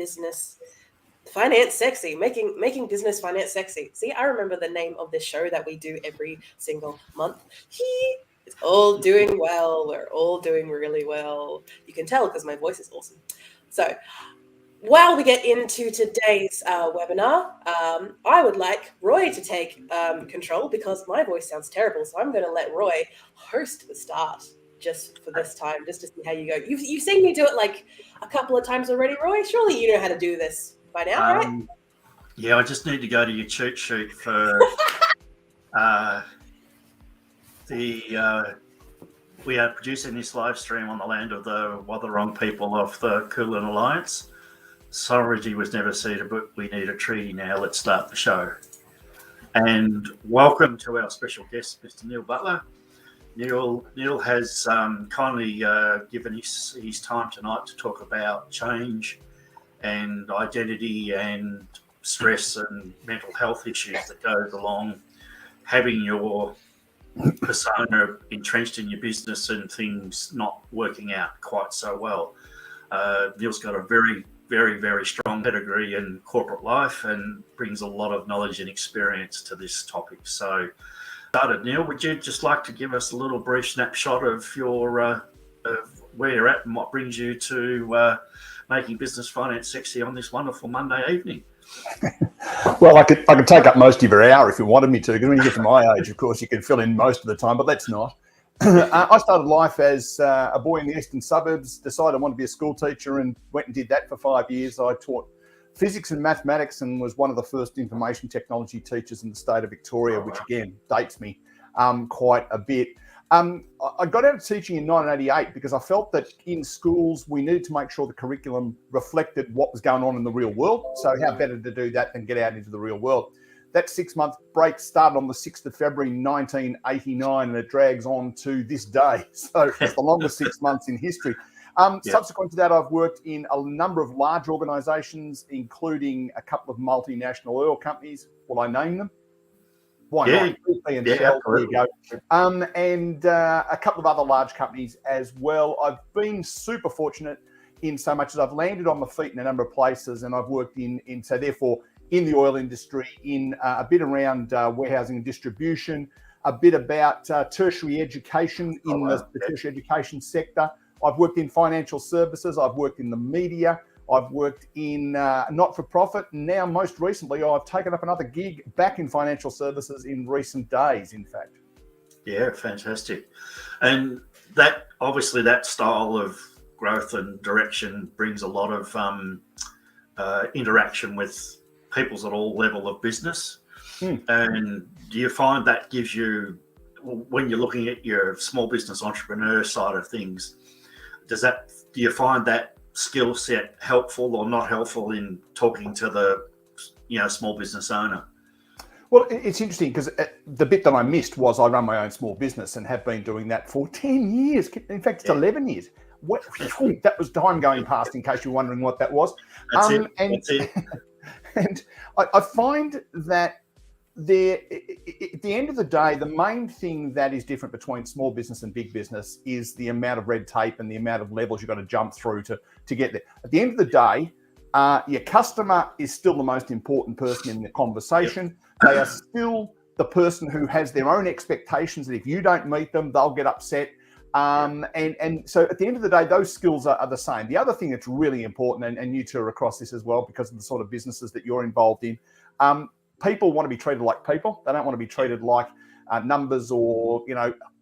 business finance sexy, making business finance sexy. See, I remember the name of this show that we do every single month. It's all doing well. We're all doing really well. You can tell because my voice is awesome. So while we get into today's webinar, I would like Roy to take control because my voice sounds terrible. So I'm going to let Roy host the start just for this time, just to see how you go. You've seen me do it like a couple of times already, Roy. Surely you know how to do this by now, right? Yeah, I just need to go to your cheat sheet for we are producing this live stream on the land of the Wathaurong people of the Kulin Alliance. Sovereignty was never ceded, but we need a treaty now. Let's start the show. And welcome to our special guest, Mr. Neil Butler. Neil has kindly given his time tonight to talk about change and identity and stress and mental health issues that goes along having your persona entrenched in your business and things not working out quite so well. Neil's got a very, very, very strong pedigree in corporate life and brings a lot of knowledge and experience to this topic. So, Neil, would you just like to give us a little brief snapshot of your of where you're at and what brings you to making business finance sexy on this wonderful Monday evening? Well, I could take up most of your hour if you wanted me to, because when you get to my age, of course, you can fill in most of the time, but let's not. I started life as a boy in the eastern suburbs, decided I wanted to be a school teacher and went and did that for 5 years. I taught physics and mathematics and was one of the first information technology teachers in the state of Victoria, which again dates me quite a bit. I got out of teaching in 1988 because I felt that in schools we needed to make sure the curriculum reflected what was going on in the real world. So how better to do that than get out into the real world? That 6-month break started on the 6th of February 1989 and it drags on to this day. So it's the longest 6 months in history. Subsequent to that, I've worked in a number of large organisations, including a couple of multinational oil companies. Will I name them? Why not? And Shell, there you go. And a couple of other large companies as well. I've been super fortunate in so much as I've landed on my feet in a number of places, and I've worked in so therefore in the oil industry, in a bit around warehousing and distribution, a bit about tertiary education in the tertiary education sector. I've worked in financial services. I've worked in the media. I've worked in not-for-profit. And now, most recently, I've taken up another gig back in financial services in recent days, in fact. Yeah, fantastic. And that obviously that style of growth and direction brings a lot of interaction with peoples at all level of business. And do you find that gives you, when you're looking at your small business entrepreneur side of things, do you find that skill set helpful or not helpful in talking to the small business owner? Well, it's interesting because the bit that I missed was I run my own small business and have been doing that for 10 years. In fact, it's 11 years. That was time going past, in case you're wondering what that was. That's it. And I find that at the end of the day, the main thing that is different between small business and big business is the amount of red tape and the amount of levels you've got to jump through to get there. At the end of the day, your customer is still the most important person in the conversation. They are still the person who has their own expectations that if you don't meet them, they'll get upset. And so at the end of the day, those skills are the same. The other thing that's really important, and you two are across this as well because of the sort of businesses that you're involved in, people want to be treated like people. They don't want to be treated like numbers or,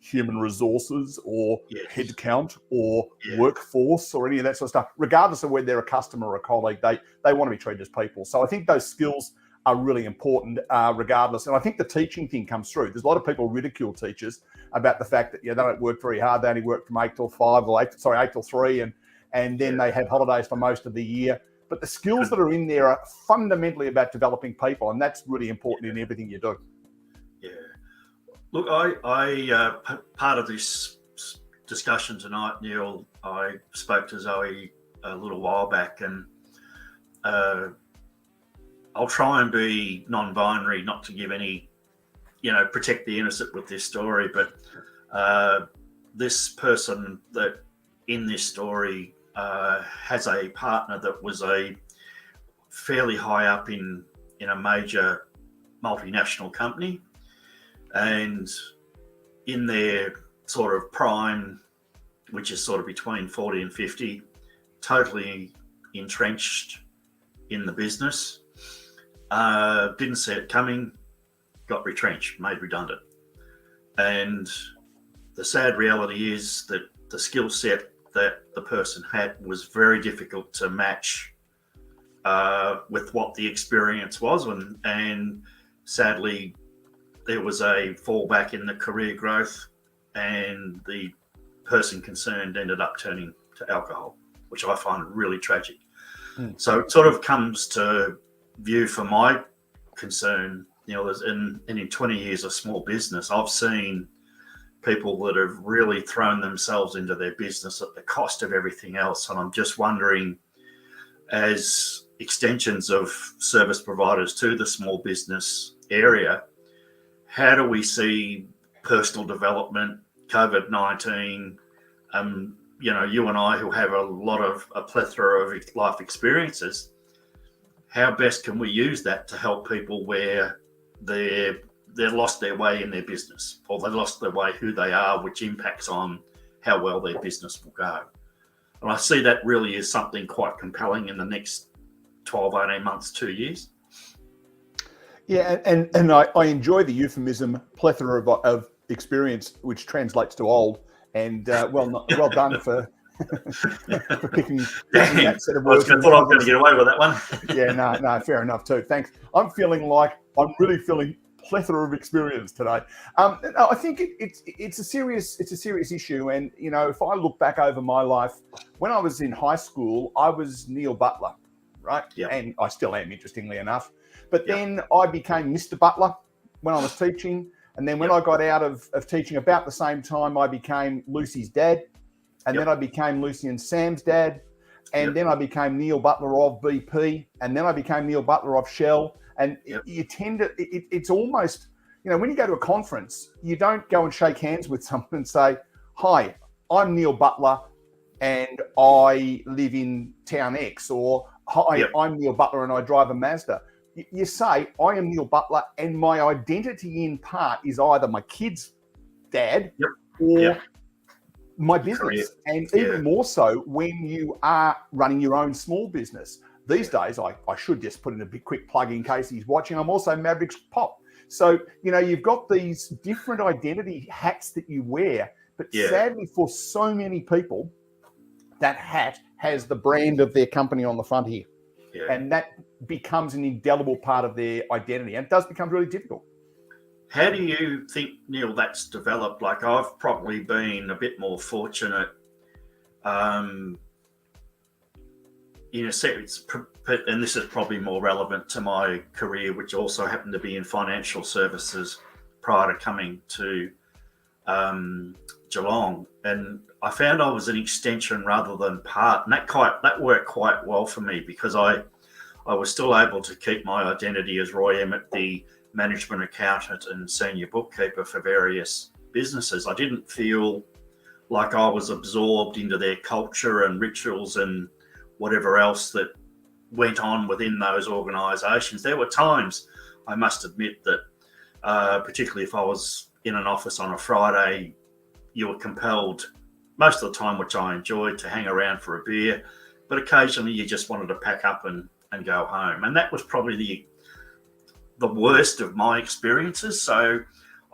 human resources or headcount or workforce or any of that sort of stuff. Regardless of whether they're a customer or a colleague, they want to be treated as people. So I think those skills are really important regardless. And I think the teaching thing comes through. There's a lot of people ridicule teachers about the fact that they don't work very hard. They only work from 8 till 5 or 8 till 3 and then they have holidays for most of the year. But the skills that are in there are fundamentally about developing people, and that's really important in everything you do. Yeah. Look, I part of this discussion tonight, Neil, I spoke to Zoe a little while back, and I'll try and be non-binary, not to give any, protect the innocent with this story, but this person that in this story has a partner that was a fairly high up in a major multinational company, and in their sort of prime, which is sort of between 40 and 50, totally entrenched in the business. Didn't see it coming, got retrenched, made redundant. And the sad reality is that the skill set that the person had was very difficult to match with what the experience was. And sadly, there was a fallback in the career growth, and the person concerned ended up turning to alcohol, which I find really tragic. So it sort of comes to view for my concern, in 20 years of small business, I've seen people that have really thrown themselves into their business at the cost of everything else. And I'm just wondering, as extensions of service providers to the small business area, how do we see personal development, COVID-19, you and I who have a plethora of life experiences, how best can we use that to help people where they're lost their way in their business, or they lost their way who they are, which impacts on how well their business will go. And I see that really is something quite compelling in the next 12, 18 months, 2 years. Yeah, and I enjoy the euphemism plethora of experience, which translates to old. And well done for picking that set of words. I thought I was going to get away with that one. Yeah, no, fair enough too. Thanks. I'm really feeling plethora of experience today. I think it's a serious issue. And if I look back over my life, when I was in high school, I was Neil Butler, right? Yeah. And I still am, interestingly enough. But then I became Mr. Butler when I was teaching. And then when I got out of teaching, about the same time, I became Lucy's dad. And then I became Lucy and Sam's dad. And then I became Neil Butler of BP. And then I became Neil Butler of Shell. And you tend to, it's almost, when you go to a conference, you don't go and shake hands with someone and say, hi, I'm Neil Butler and I live in town X, or hi, I'm Neil Butler and I drive a Mazda. You say, I am Neil Butler and my identity in part is either my kid's dad or my business. And even more so when you are running your own small business. These days, I should just put in a big quick plug in case he's watching. I'm also Mavericks Pop. So, you've got these different identity hats that you wear. But sadly, for so many people, that hat has the brand of their company on the front here. Yeah. And that becomes an indelible part of their identity. And it does become really difficult. How do you think, Neil, that's developed? Like, I've probably been a bit more fortunate in a sense, and this is probably more relevant to my career, which also happened to be in financial services prior to coming to Geelong. And I found I was an extension rather than part. And that worked quite well for me, because I was still able to keep my identity as Roy Emmett, the management accountant and senior bookkeeper for various businesses. I didn't feel like I was absorbed into their culture and rituals and whatever else that went on within those organisations. There were times, I must admit, that particularly if I was in an office on a Friday, you were compelled, most of the time, which I enjoyed, to hang around for a beer, but occasionally you just wanted to pack up and go home. And that was probably the worst of my experiences. So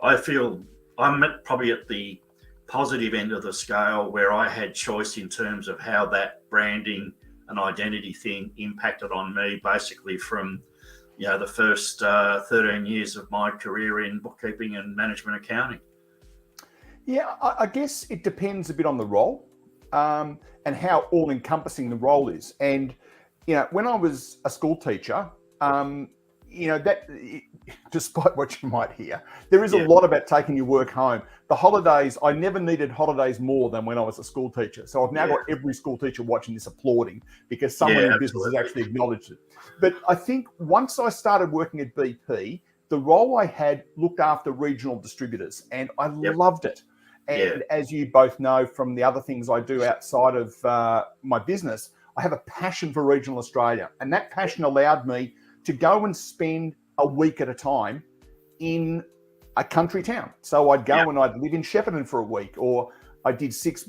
I feel I'm probably at the positive end of the scale, where I had choice in terms of how that branding and identity thing impacted on me, basically from the first 13 years of my career in bookkeeping and management accounting. Yeah, I guess it depends a bit on the role and how all-encompassing the role is. And when I was a school teacher, that, despite what you might hear, there is a lot about taking your work home. The holidays, I never needed holidays more than when I was a school teacher. So I've now got every school teacher watching this applauding, because someone in business has actually acknowledged it. But I think once I started working at BP, the role I had looked after regional distributors, and I loved it. And as you both know from the other things I do outside of my business, I have a passion for regional Australia. And that passion allowed me to go and spend a week at a time in a country town. So I'd go and I'd live in Shepparton for a week, or I did six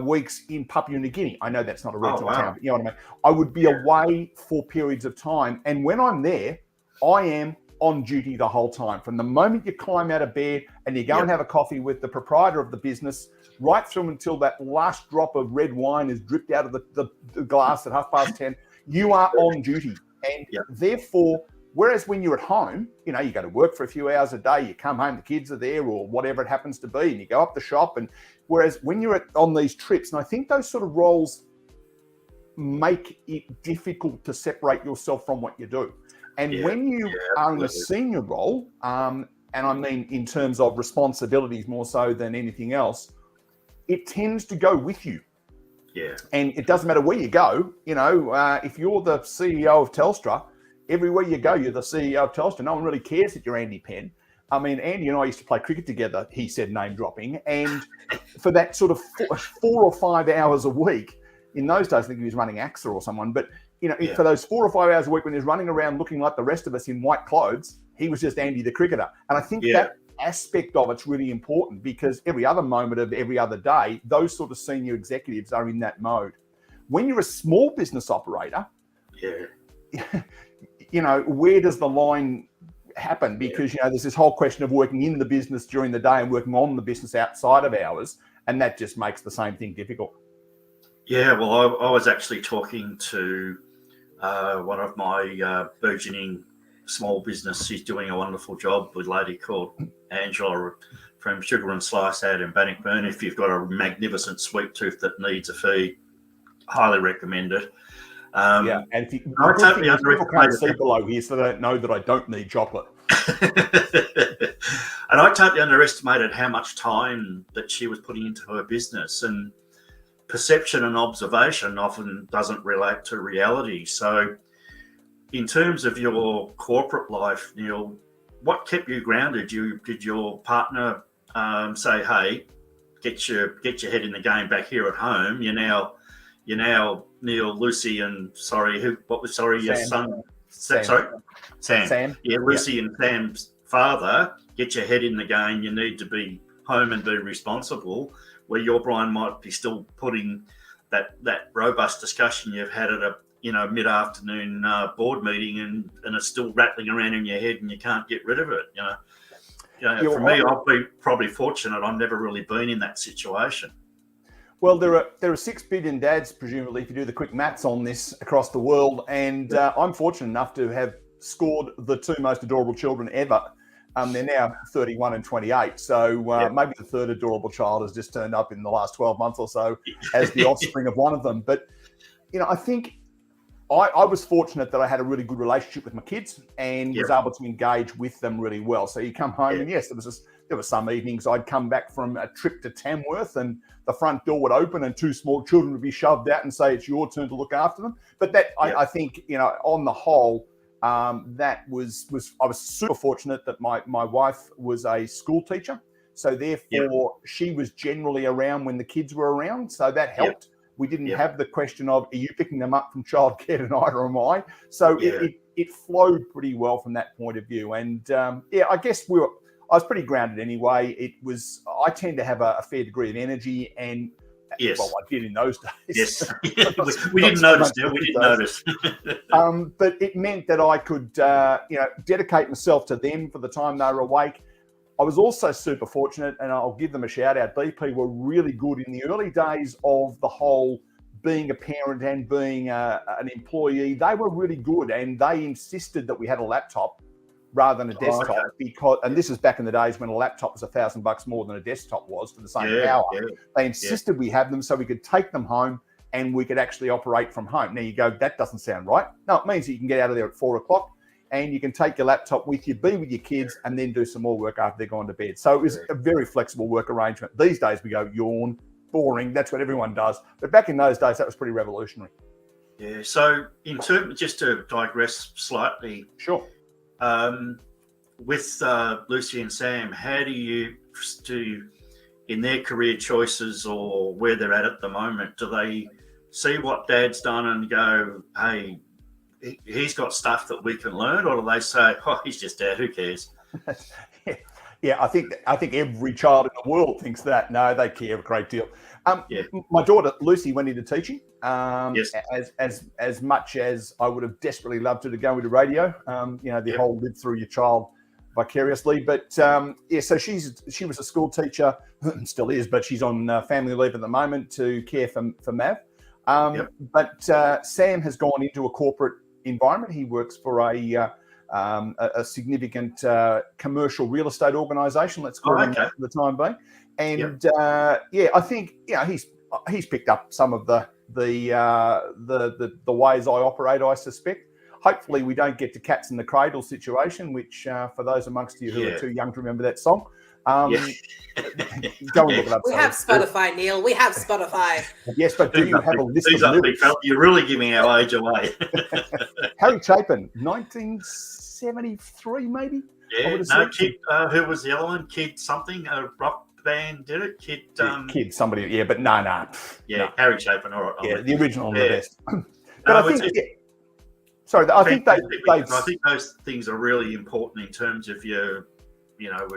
weeks in Papua New Guinea. I know that's not a regional town, but you know what I mean? I would be away for periods of time. And when I'm there, I am on duty the whole time. From the moment you climb out of bed and you go and have a coffee with the proprietor of the business, right through until that last drop of red wine is dripped out of the glass at 10:30, you are on duty. And therefore, whereas when you're at home, you know, you go to work for a few hours a day, you come home, the kids are there or whatever it happens to be, and you go up the shop. And whereas when you're on these trips, and I think those sort of roles make it difficult to separate yourself from what you do. And when you are in a senior role, and I mean in terms of responsibilities more so than anything else, it tends to go with you. Yeah. And it doesn't matter where you go. You know, if you're the CEO of Telstra, everywhere you go, you're the CEO of Telstra. No one really cares that you're Andy Penn. I mean, Andy and I used to play cricket together, he said, name dropping. And for that sort of 4 or 5 hours a week, in those days, I think he was running AXA or someone, but you know, for those 4 or 5 hours a week when he's running around looking like the rest of us in white clothes, he was just Andy the cricketer. And I think that aspect of it's really important, because every other moment of every other day, those sort of senior executives are in that mode. When you're a small business operator, you know, where does the line happen? Because, you know, there's this whole question of working in the business during the day and working on the business outside of hours, and that just makes the same thing difficult. Yeah, well, I was actually talking to one of my burgeoning small business. She's doing a wonderful job with a lady called Angela from Sugar and Slice out in Bannockburn. If you've got a magnificent sweet tooth that needs a feed, highly recommend it. And if you people can't see below here, so they don't know that I don't need chocolate. And I totally underestimated how much time that she was putting into her business, and perception and observation often doesn't relate to reality. So in terms of your corporate life, Neil, what kept you grounded? Did your partner say, hey, get your head in the game back here at home? You're now Neil, Lucy, and your son? Sam. Yeah, Lucy and Sam's father. Get your head in the game. You need to be home and be responsible. Where your Brian might be still putting that robust discussion you've had at a mid-afternoon board meeting, and it's still rattling around in your head, and you can't get rid of it. For me, I've been probably fortunate. I've never really been in that situation. Well, there are 6 billion dads, presumably, if you do the quick maths on this, across the world, and I'm fortunate enough to have scored the 2 most adorable children ever. They're now 31 and 28, so maybe the 3rd adorable child has just turned up in the last 12 months or so as the offspring of one of them. But, you know, I think I was fortunate that I had a really good relationship with my kids and was able to engage with them really well. So you come home and yes, there were some evenings I'd come back from a trip to Tamworth and the front door would open and 2 small children would be shoved out and say, it's your turn to look after them. But that, I think, you know, on the whole, that was I was super fortunate that my wife was a school teacher. So therefore she was generally around when the kids were around. So that helped. We didn't have the question of, are you picking them up from childcare tonight or am I? So it flowed pretty well from that point of view. And I guess I was pretty grounded anyway. I tend to have a fair degree of energy, and well, I did in those days. Yes, we didn't notice. We didn't notice. But it meant that I could, dedicate myself to them for the time they were awake. I was also super fortunate, and I'll give them a shout out. BP were really good in the early days of the whole being a parent and being an employee. They were really good, and they insisted that we had a laptop rather than a desktop because, and this is back in the days when a laptop was $1,000 more than a desktop was for the same power. They insisted we have them so we could take them home and we could actually operate from home. Now you go, that doesn't sound right. No, it means that you can get out of there at 4 o'clock and you can take your laptop with you, be with your kids, and then do some more work after they're gone to bed. So it was a very flexible work arrangement. These days we go, yawn, boring. That's what everyone does. But back in those days, that was pretty revolutionary. Yeah. So in terms, just to digress slightly. Sure. With Lucy and Sam, how do you in their career choices or where they're at the moment, do they see what Dad's done and go, hey, he's got stuff that we can learn, or do they say, oh, he's just Dad, who cares? Yeah, I think every child in the world thinks that. No, they care a great deal. Yeah. My daughter Lucy went into teaching. Yes. As much as I would have desperately loved her to go into radio. The whole live through your child vicariously. But so she was a school teacher, still is, but she's on family leave at the moment to care for Mav. But Sam has gone into a corporate environment. He works for a significant commercial real estate organisation, let's call it for the time being. And I think he's picked up some of the ways I operate, I suspect. Hopefully we don't get to cats in the cradle situation, which for those amongst you who are too young to remember that song, go and look it up. We have Spotify, Neil. We have Spotify. Yes, but do you have a list of lyrics? You're really giving our age away. Harry Chapin, 1973, maybe? Yeah, Kid, who was the other one? Kid something, a rock band did it? Kid somebody, but no. Yeah, no. Harry Chapin, all right. Yeah, the original and the best. But I think... I think those things are really important in terms of we're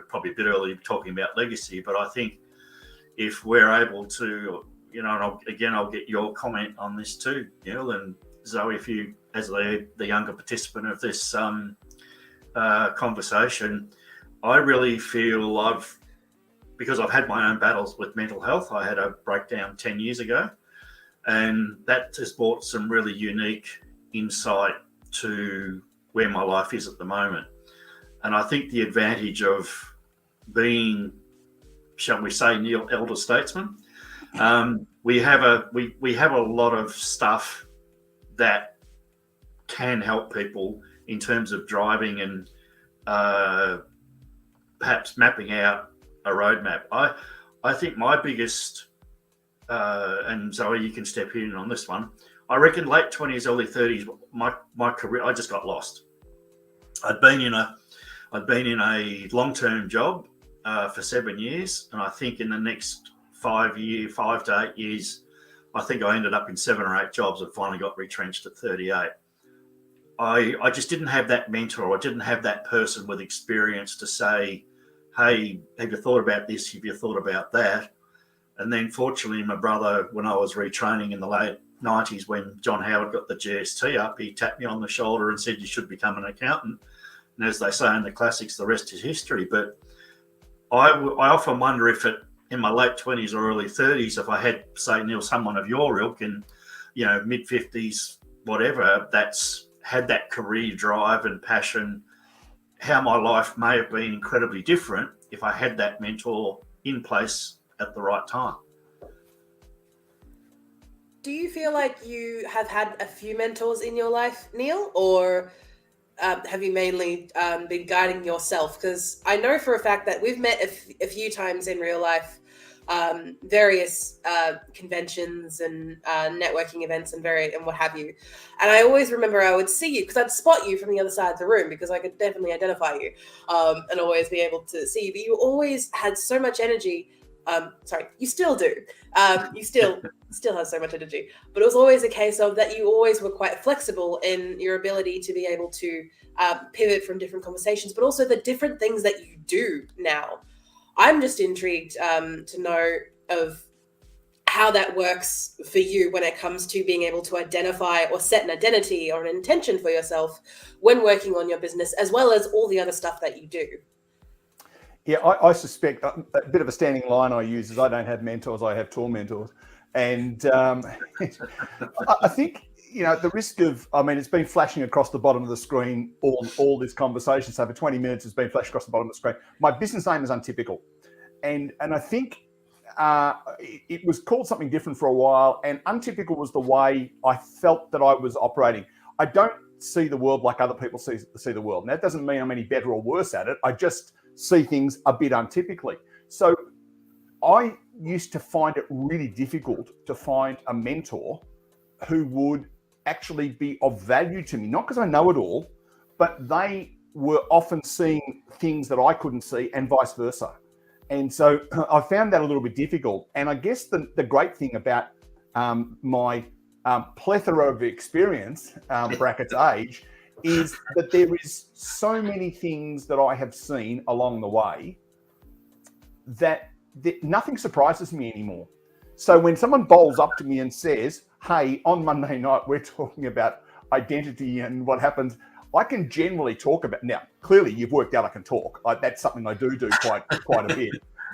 probably a bit early talking about legacy, but I think if we're able to, and I'll get your comment on this too, Neil and Zoe, if you, as the younger participant of this conversation, I really feel because I've had my own battles with mental health. I had a breakdown 10 years ago, and that has brought some really unique insight to where my life is at the moment. And I think the advantage of being, shall we say, Neil, elder statesman, we have a lot of stuff that can help people in terms of driving and perhaps mapping out a roadmap. I think my biggest, and Zoe, you can step in on this one, I reckon late 20s, early 30s, my career, I just got lost. I'd been in a long-term job for 7 years, and I think in the next 5 to 8 years, I think I ended up in 7 or 8 jobs and finally got retrenched at 38. I just didn't have that mentor. I didn't have that person with experience to say, hey, have you thought about this? Have you thought about that? And then fortunately, my brother, when I was retraining in the late 90s, when John Howard got the GST up, he tapped me on the shoulder and said, you should become an accountant. And as they say in the classics, the rest is history. But I often wonder if in my late 20s or early 30s, if I had, say, Neil, someone of your ilk in, mid-50s, whatever, that's had that career drive and passion, how my life may have been incredibly different if I had that mentor in place at the right time. Do you feel like you have had a few mentors in your life, Neil, or have you mainly been guiding yourself? Because I know for a fact that we've met a few times in real life, various conventions and networking events and what have you. And I always remember I would see you because I'd spot you from the other side of the room because I could definitely identify you and always be able to see you. But you always had so much energy. You still do. You still have so much energy. But it was always a case of that you always were quite flexible in your ability to be able to pivot from different conversations, but also the different things that you do now. I'm just intrigued to know of how that works for you when it comes to being able to identify or set an identity or an intention for yourself when working on your business, as well as all the other stuff that you do. Yeah, I suspect a bit of a standing line I use is I don't have mentors, I have tormentors. And I think, the risk of, it's been flashing across the bottom of the screen, all this conversation. So for 20 minutes, it's been flashed across the bottom of the screen. My business name is Untypical. And I think it was called something different for a while. And Untypical was the way I felt that I was operating. I don't see the world like other people see the world. And that doesn't mean I'm any better or worse at it. I just see things a bit untypically. So I used to find it really difficult to find a mentor who would actually be of value to me, not because I know it all, but they were often seeing things that I couldn't see and vice versa. And so I found that a little bit difficult. And I guess the great thing about my plethora of experience, brackets age, is that there is so many things that I have seen along the way that nothing surprises me anymore. So when someone bowls up to me and says, hey, on Monday night, we're talking about identity and what happens, I can generally talk about, now, clearly you've worked out I can talk. That's something I do quite a bit.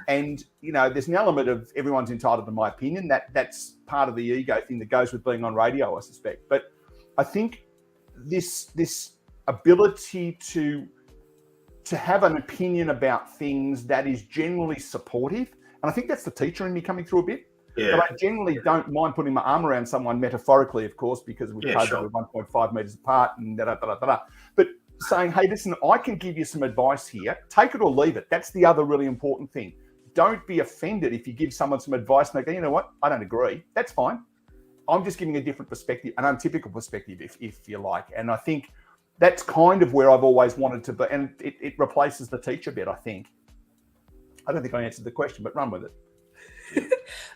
And, you know, there's an element of everyone's entitled to my opinion. That's part of the ego thing that goes with being on radio, I suspect. But I think this ability to have an opinion about things that is generally supportive, and I think that's the teacher in me coming through a bit. Yeah. But I generally don't mind putting my arm around someone metaphorically, of course, because we're 1.5 meters apart and da-da-da-da-da. But saying, hey, listen, I can give you some advice here. Take it or leave it. That's the other really important thing. Don't be offended if you give someone some advice and they go, you know what, I don't agree. That's fine. I'm just giving a different perspective, an untypical perspective, if you like. And I think that's kind of where I've always wanted to be. And it replaces the teacher bit, I think. I don't think I answered the question, but run with it.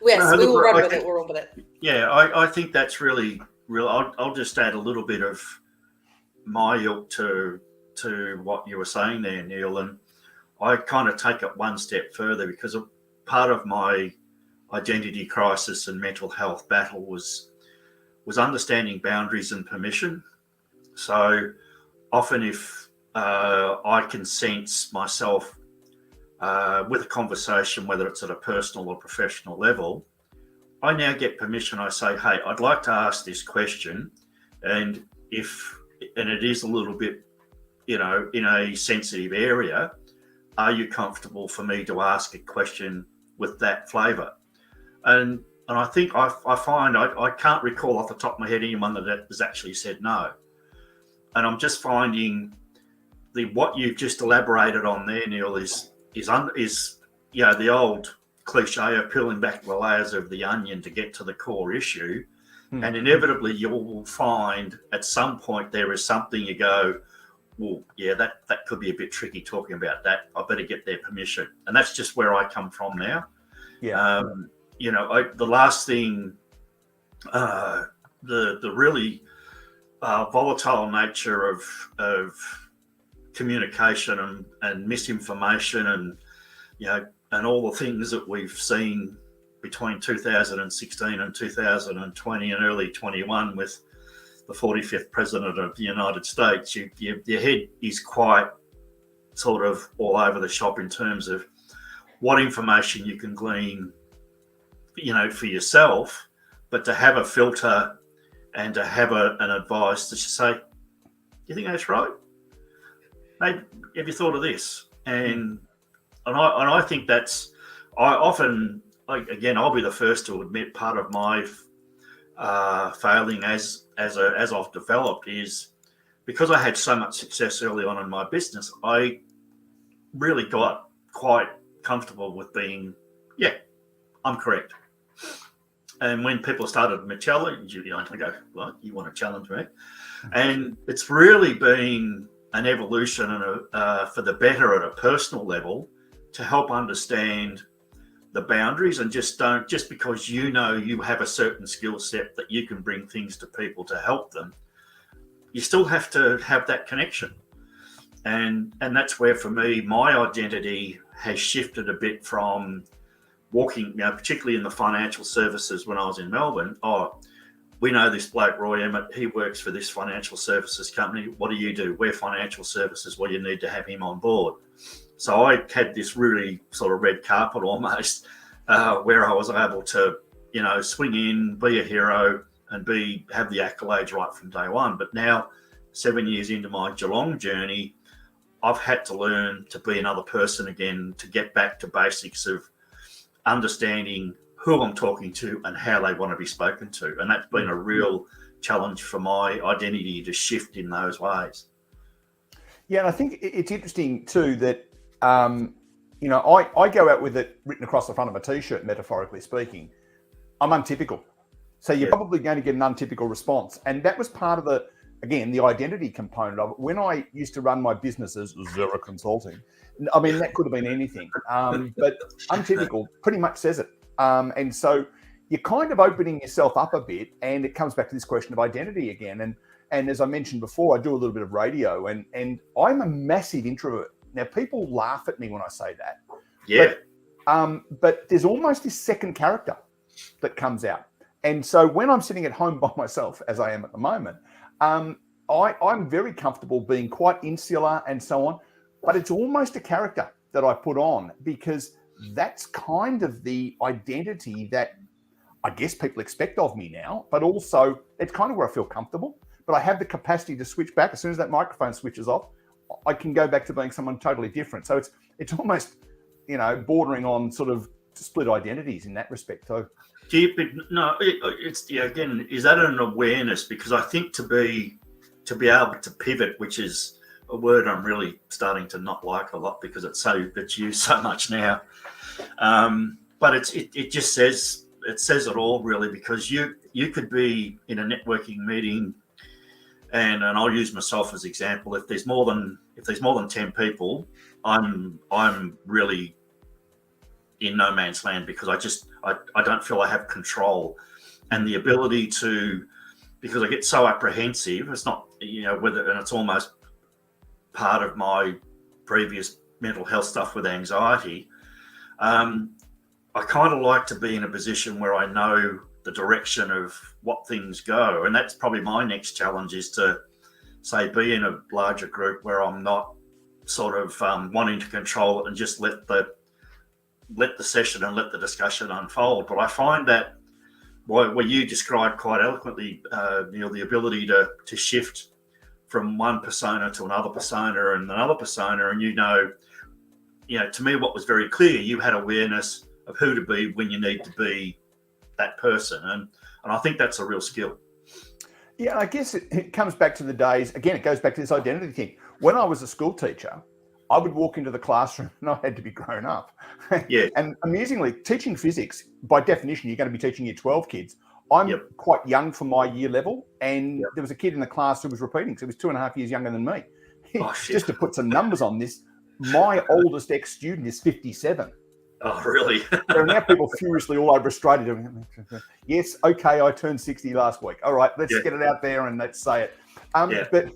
Yes, we will run with it. We'll run with it. Yeah, I think that's really real. I'll just add a little bit of my ilk to what you were saying there, Neil. And I kind of take it one step further, because a part of my identity crisis and mental health battle was understanding boundaries and permission. So often if I can sense myself with a conversation, whether it's at a personal or professional level, I now get permission. I say, hey, I'd like to ask this question. And it is a little bit, you know, in a sensitive area, are you comfortable for me to ask a question with that flavour? And I think I find I can't recall off the top of my head anyone that has actually said no. And I'm just finding what you've just elaborated on there, Neil, is you know, the old cliche of peeling back the layers of the onion to get to the core issue. And inevitably you will find at some point there is something you go, well, yeah, that could be a bit tricky talking about that. I better get their permission. And that's just where I come from now. Yeah. You know, the last thing, the really volatile nature of communication and misinformation, and you know, and all the things that we've seen between 2016 and 2020 and early 21 with the 45th president of the United States, your head is quite sort of all over the shop in terms of what information you can glean, you know, for yourself, but to have a filter and to have an advice that you say, do you think that's right? Hey, have you thought of this? And I think that's, I often, like, again, I'll be the first to admit part of my failing as I've developed is because I had so much success early on in my business, I really got quite comfortable with being, yeah, I'm correct. And when people started to challenge you, I go, well, you want to challenge me? And it's really been an evolution and for the better at a personal level to help understand the boundaries, and just because you know you have a certain skill set that you can bring things to people to help them, you still have to have that connection. And that's where, for me, my identity has shifted a bit from walking, you know, particularly in the financial services when I was in Melbourne. Oh, we know this bloke, Roy Emmett, he works for this financial services company. What do you do? We're financial services. Well, you need to have him on board. So I had this really sort of red carpet almost where I was able to, you know, swing in, be a hero and have the accolades right from day one. But now, 7 years into my Geelong journey, I've had to learn to be another person again, to get back to basics of understanding who I'm talking to and how they want to be spoken to. And that's been a real challenge for my identity to shift in those ways. Yeah, and I think it's interesting too that, you know, I go out with it written across the front of a T-shirt, metaphorically speaking. I'm untypical. So you're probably going to get an untypical response. And that was part of the identity component of it. When I used to run my businesses, Zero Consulting, I mean, that could have been anything. But untypical pretty much says it. And so you're kind of opening yourself up a bit, and it comes back to this question of identity again. And as I mentioned before, I do a little bit of radio, and I'm a massive introvert. Now, people laugh at me when I say that. Yeah. But there's almost this second character that comes out. And so when I'm sitting at home by myself, as I am at the moment, I'm very comfortable being quite insular and so on. But it's almost a character that I put on, because that's kind of the identity that I guess people expect of me now, but also it's kind of where I feel comfortable. But I have the capacity to switch back. As soon as that microphone switches off, I can go back to being someone totally different. So it's almost, bordering on sort of split identities in that respect too. Again, is that an awareness? Because I think to be able to pivot, which is a word I'm really starting to not like a lot because it's used so much now. But it just says it all really, because you could be in a networking meeting, and I'll use myself as example. If there's more than 10 people, I'm really in no man's land, because I don't feel I have control and the ability to, because I get so apprehensive. It's not, and it's almost part of my previous mental health stuff with anxiety. I kind of like to be in a position where I know the direction of what things go. And that's probably my next challenge, is to, say, be in a larger group where I'm not sort of wanting to control it and just let the session and let the discussion unfold. But I find that what you described quite eloquently, Neil, the ability to shift from one persona to another persona and another persona. And, to me, what was very clear, you had awareness of who to be when you need to be that person. And I think that's a real skill. Yeah, I guess it comes back to the days, again, it goes back to this identity thing. When I was a school teacher, I would walk into the classroom and I had to be grown up. Yeah. And amusingly, teaching physics, by definition, you're going to be teaching year 12 kids. I'm quite young for my year level, and there was a kid in the class who was repeating, so he was 2.5 years younger than me. Just to put some numbers on this, my oldest ex-student is 57. Oh, really? There are now people furiously all over Australia doing, yes, okay, I turned 60 last week. All right, let's get it out there and let's say it. But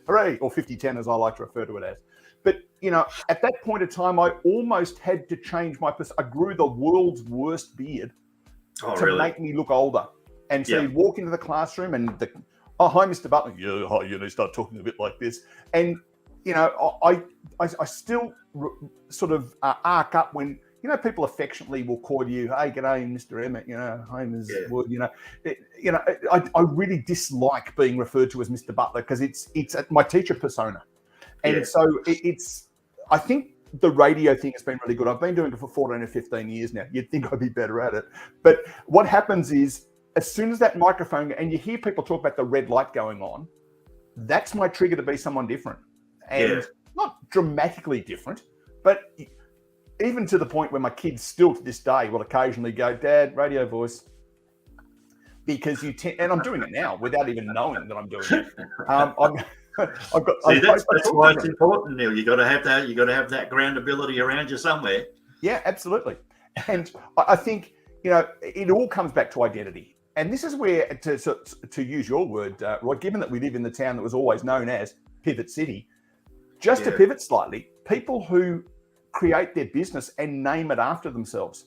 hooray, or 50-10 as I like to refer to it as. But, at that point of time, I almost had to change my person. I grew the world's worst beard to make me look older. And so you'd walk into the classroom and hi, Mr. Butler. Yeah, hi, you start talking a bit like this. And, I still sort of arc up when, people affectionately will call you, hey, g'day, Mr. Emmett, hi, Ms. Wood, I really dislike being referred to as Mr. Butler, because it's my teacher persona. And so I think the radio thing has been really good. I've been doing it for 14 or 15 years now. You'd think I'd be better at it. But what happens is, as soon as that microphone, and you hear people talk about the red light going on, that's my trigger to be someone different. And not dramatically different, but even to the point where my kids still to this day will occasionally go, Dad, radio voice. Because and I'm doing it now without even knowing that I'm doing it. That's why it's important, Neil. You got to have that. You got to have that groundability around you somewhere. Yeah, absolutely. And I think it all comes back to identity. And this is where, to use your word, Rod, given that we live in the town that was always known as Pivot City, just to pivot slightly, people who create their business and name it after themselves.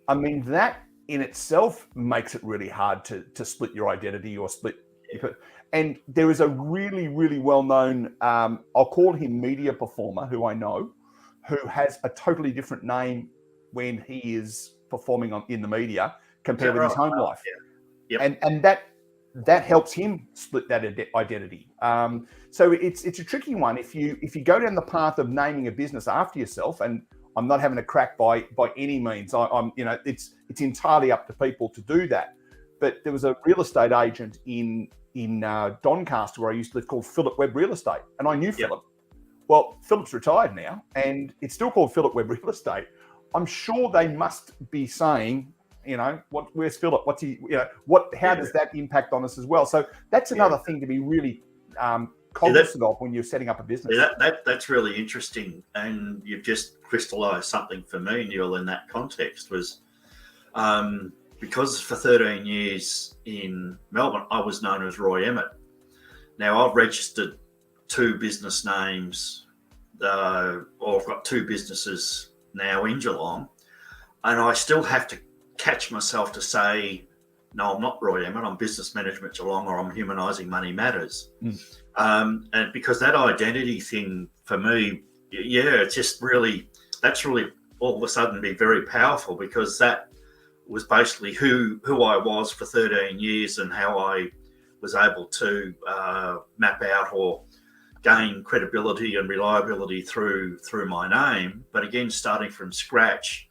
I mean, that in itself makes it really hard to split your identity or split. And there is a really, really well-known, I'll call him media performer, who I know, who has a totally different name when he is performing in the media compared with his home life. And that helps him split that identity. So it's a tricky one. If you go down the path of naming a business after yourself, and I'm not having a crack by any means, it's entirely up to people to do that. But there was a real estate agent in Doncaster, where I used to live, called Philip Webb Real Estate. And I knew Philip. Well, Philip's retired now, and it's still called Philip Webb Real Estate. I'm sure they must be saying, where's Philip? What's he, how does that impact on us as well? So that's another thing to be really cognizant of when you're setting up a business. That's really interesting. And you've just crystallized something for me, Neil, in that context was, because for 13 years in Melbourne, I was known as Roy Emmett. Now I've registered 2 business names, or I've got 2 businesses now in Geelong, and I still have to catch myself to say, no, I'm not Roy Emmett, I'm Business Management Geelong, or I'm Humanising Money Matters. And because that identity thing for me, it's just really, that's really all of a sudden be very powerful, because that was basically who I was for 13 years and how I was able to map out or gain credibility and reliability through my name. But again, starting from scratch,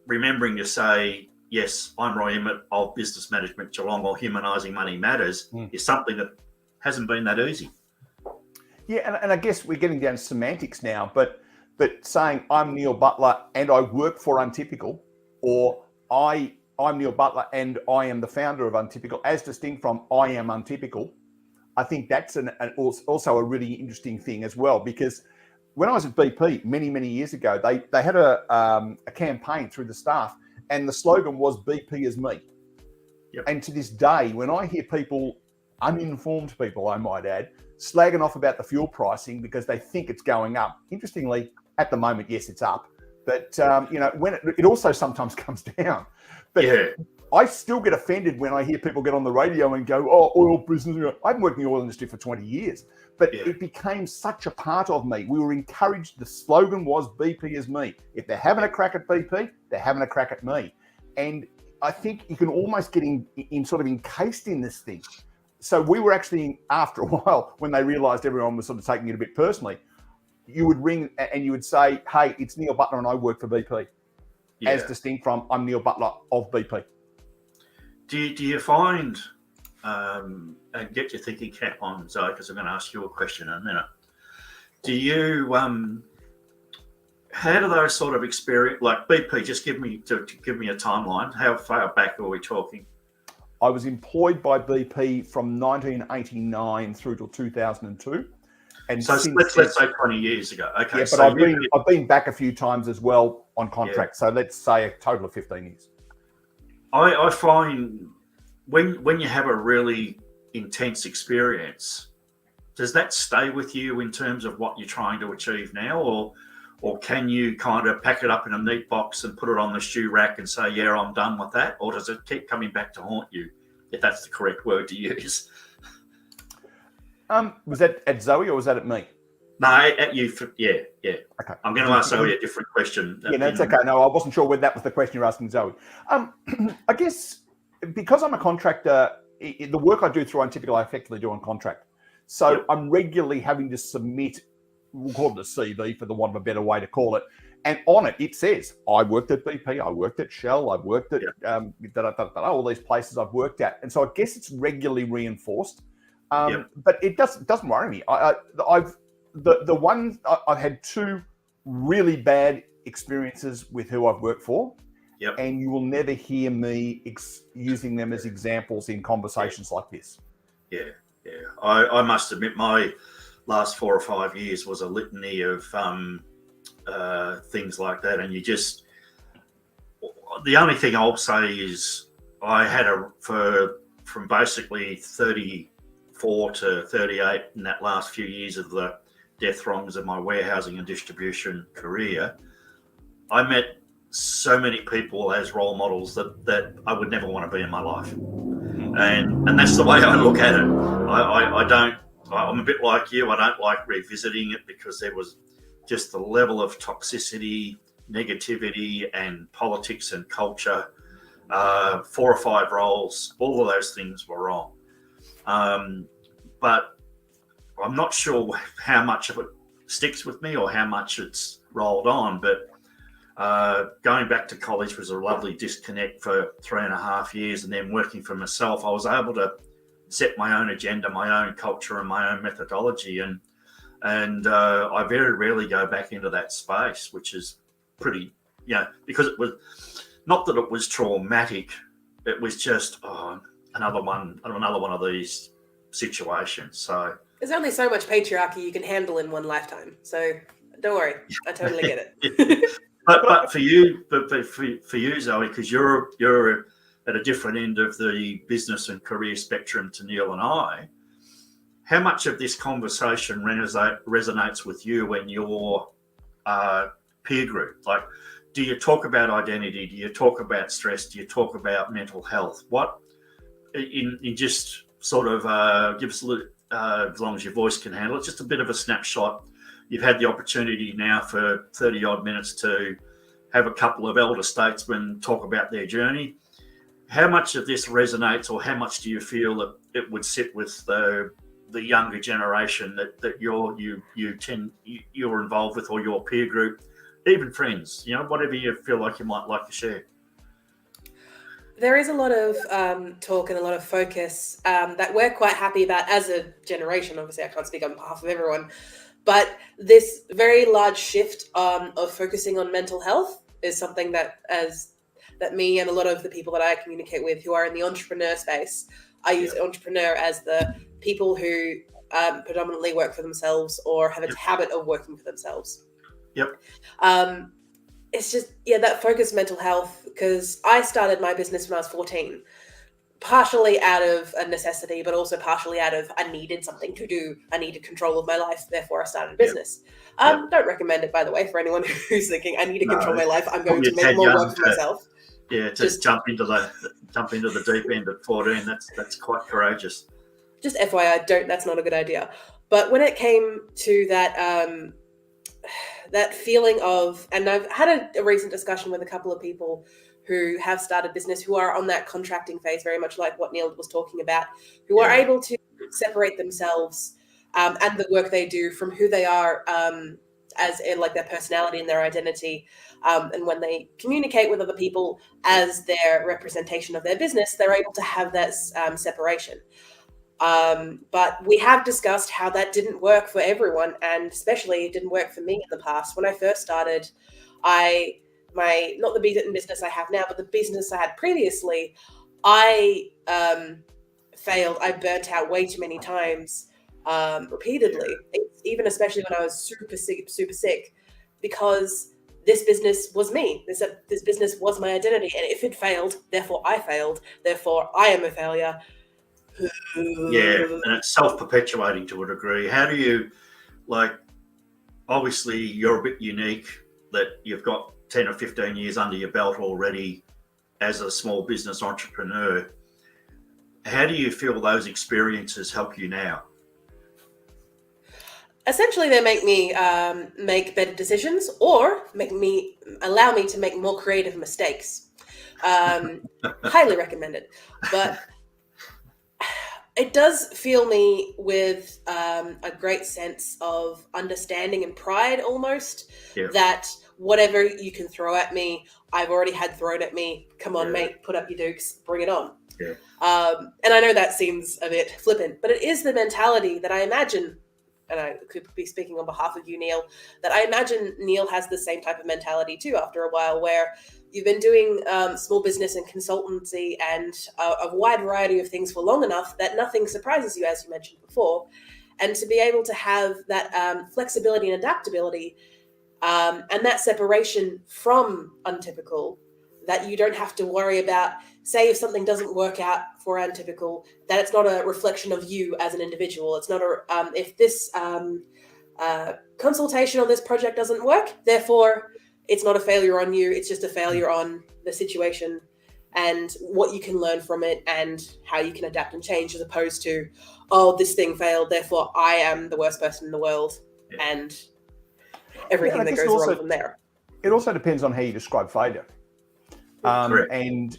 remembering to say, yes, I'm Roy Emmett of Business Management Geelong, or Humanising Money Matters, is something that hasn't been that easy. Yeah, and I guess we're getting down to semantics now, but saying I'm Neil Butler and I work for Untypical, or I'm Neil Butler and I am the founder of Untypical, as distinct from I am Untypical, I think that's also a really interesting thing as well, because when I was at BP many, many years ago, they had a campaign through the staff, and the slogan was BP is me. Yep. And to this day, when I hear people, uninformed people, I might add, slagging off about the fuel pricing because they think it's going up. Interestingly, at the moment, yes, it's up. But, when it also sometimes comes down. But Yeah. I still get offended when I hear people get on the radio and go, oh, oil business. I haven't worked in the oil industry for 20 years. But it became such a part of me. We were encouraged. The slogan was BP is me. If they're having a crack at BP, they're having a crack at me. And I think you can almost get in sort of encased in this thing. So we were actually, after a while, when they realised everyone was sort of taking it a bit personally, you would ring and you would say, hey, it's Neil Butler and I work for BP, as distinct from I'm Neil Butler of BP. Do you find, and get your thinking cap on, Zoe, because I'm going to ask you a question in a minute. Do you, how do those sort of experience, like BP, just give me a timeline. How far back are we talking? I was employed by BP from 1989 through till 2002. And so let's say 20 years ago. Okay. Yeah, but so I've been back a few times as well on contract. Yeah. So let's say a total of 15 years. I find when you have a really intense experience, does that stay with you in terms of what you're trying to achieve now, or can you kind of pack it up in a neat box and put it on the shoe rack and say, yeah, I'm done with that? Or does it keep coming back to haunt you, if that's the correct word to use? Was that at Zoe or was that at me? No, at you. Yeah. Okay. I'm going to ask Zoe a different question. Yeah, no, it's okay. No, I wasn't sure whether that was the question you're asking Zoe. I guess because I'm a contractor, the work I do through Untypical, I effectively do on contract. So I'm regularly having to submit, we'll call it a CV for the want of a better way to call it. And on it, it says, I worked at BP, I worked at Shell, I worked at all these places I've worked at. And so I guess it's regularly reinforced. But it doesn't worry me. I've had 2 really bad experiences with who I've worked for, and you will never hear me using them as examples in conversations like this. Yeah. I must admit, my last 4 or 5 years was a litany of things like that, and the only thing I'll say is I had from basically 34 to 38 in that last few years of the death throngs of my warehousing and distribution career, I met so many people as role models that I would never want to be in my life. And that's the way I look at it. I'm a bit like you. I don't like revisiting it because there was just the level of toxicity, negativity, and politics and culture. 4 or 5 roles, all of those things were wrong. But I'm not sure how much of it sticks with me or how much it's rolled on. But going back to college was a lovely disconnect for 3.5 years, and then working for myself, I was able to set my own agenda, my own culture, and my own methodology. And I very rarely go back into that space, which is pretty, because it was not that it was traumatic. It was just another one of these situations. So there's only so much patriarchy you can handle in one lifetime. So don't worry, I totally get it. But for you, Zoe, because you're at a different end of the business and career spectrum to Neil and I. How much of this conversation resonates with you and your peer group? Like, do you talk about identity? Do you talk about stress? Do you talk about mental health? What, in just sort of give us a little, as long as your voice can handle it, just a bit of a snapshot. You've had the opportunity now for 30 odd minutes to have a couple of elder statesmen talk about their journey. How much of this resonates, or how much do you feel that it would sit with the younger generation that you're involved with, or your peer group, even friends, whatever you feel like you might like to share? There is a lot of talk and a lot of focus that we're quite happy about as a generation. Obviously, I can't speak on behalf of everyone, but this very large shift of focusing on mental health is something that me and a lot of the people that I communicate with who are in the entrepreneur space, I use entrepreneur as the people who predominantly work for themselves or have a habit of working for themselves. Yep. It's just, that focused mental health, because I started my business when I was 14, partially out of a necessity, but also partially out of I needed something to do. I needed control of my life. Therefore, I started a business. Don't recommend it, by the way, for anyone who's thinking, I need to control my life. I'm going to make more work for myself. Yeah, just jump into the deep end at 14. That's quite courageous. Just FYI, that's not a good idea. But when it came to that that feeling of, and I've had a recent discussion with a couple of people who have started business, who are on that contracting phase, very much like what Neil was talking about, who are able to separate themselves and the work they do from who they are as in like their personality and their identity. And when they communicate with other people as their representation of their business, they're able to have that separation. But we have discussed how that didn't work for everyone, and especially it didn't work for me in the past. When I first started, not the business I have now, but the business I had previously, I failed. I burnt out way too many times, repeatedly, even especially when I was super sick, because this business was me. This business was my identity. And if it failed, therefore I failed, therefore I am a failure. Yeah, and it's self-perpetuating to a degree. How do you, obviously you're a bit unique that you've got 10 or 15 years under your belt already as a small business entrepreneur. How do you feel those experiences help you now? Essentially, they make me make better decisions, or allow me to make more creative mistakes. Highly recommended. But it does fill me with a great sense of understanding and pride, almost, that whatever you can throw at me, I've already had thrown at me. Come on, mate, put up your dukes, bring it on. Yeah. And I know that seems a bit flippant, but it is the mentality that I imagine, and I could be speaking on behalf of you, Neil, that I imagine Neil has the same type of mentality too after a while, where you've been doing small business and consultancy and a wide variety of things for long enough that nothing surprises you, as you mentioned before. And to be able to have that flexibility and adaptability and that separation from Untypical, that you don't have to worry about, say if something doesn't work out for Untypical, that it's not a reflection of you as an individual. It's not if this consultation or this project doesn't work, therefore it's not a failure on you. It's just a failure on the situation and what you can learn from it and how you can adapt and change, as opposed to, oh, this thing failed, therefore I am the worst person in the world and everything that goes wrong from there. It also depends on how you describe failure. And,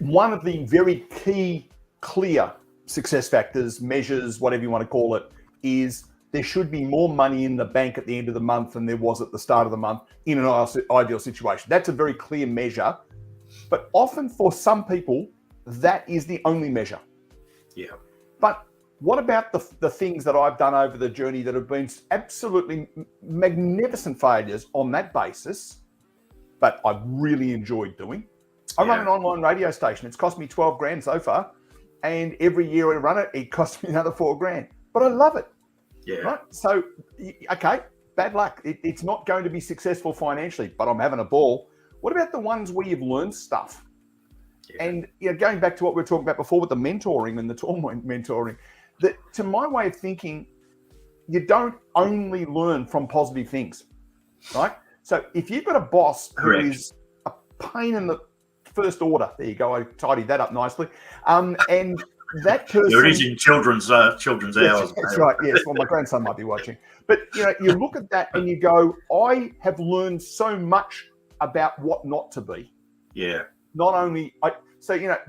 one of the very key, clear success factors, measures, whatever you want to call it, is there should be more money in the bank at the end of the month than there was at the start of the month in an ideal situation. That's a very clear measure. But often for some people, that is the only measure. Yeah. But what about the things that I've done over the journey that have been absolutely magnificent failures on that basis, but I've really enjoyed doing? I run an online radio station. It's cost me 12 grand so far. And every year I run it, it costs me another 4 grand. But I love it. Yeah. Right? So, okay, bad luck. It's not going to be successful financially, but I'm having a ball. What about the ones where you've learned stuff? Yeah. And going back to what we were talking about before with the mentoring and the tournament mentoring, that to my way of thinking, you don't only learn from positive things, right? So if you've got a boss who is a pain in the first order, there you go, I tidied that up nicely, and that person... There is in children's hours. That's right, yes. Well, my grandson might be watching. But, you look at that and you go, I have learned so much about what not to be. Yeah. Not only...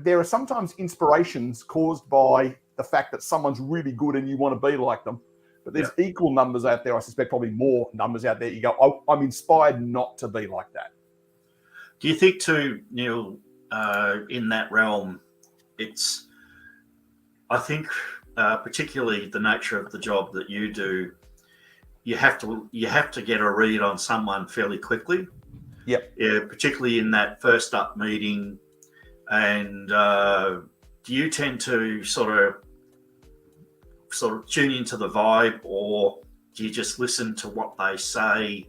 there are sometimes inspirations caused by the fact that someone's really good and you want to be like them. But there's equal numbers out there. I suspect probably more numbers out there. You go, I'm inspired not to be like that. Do you think too, Neil, in that realm, I think particularly the nature of the job that you do, you have to get a read on someone fairly quickly. Yep. Yeah, particularly in that first up meeting. And do you tend to sort of tune into the vibe, or do you just listen to what they say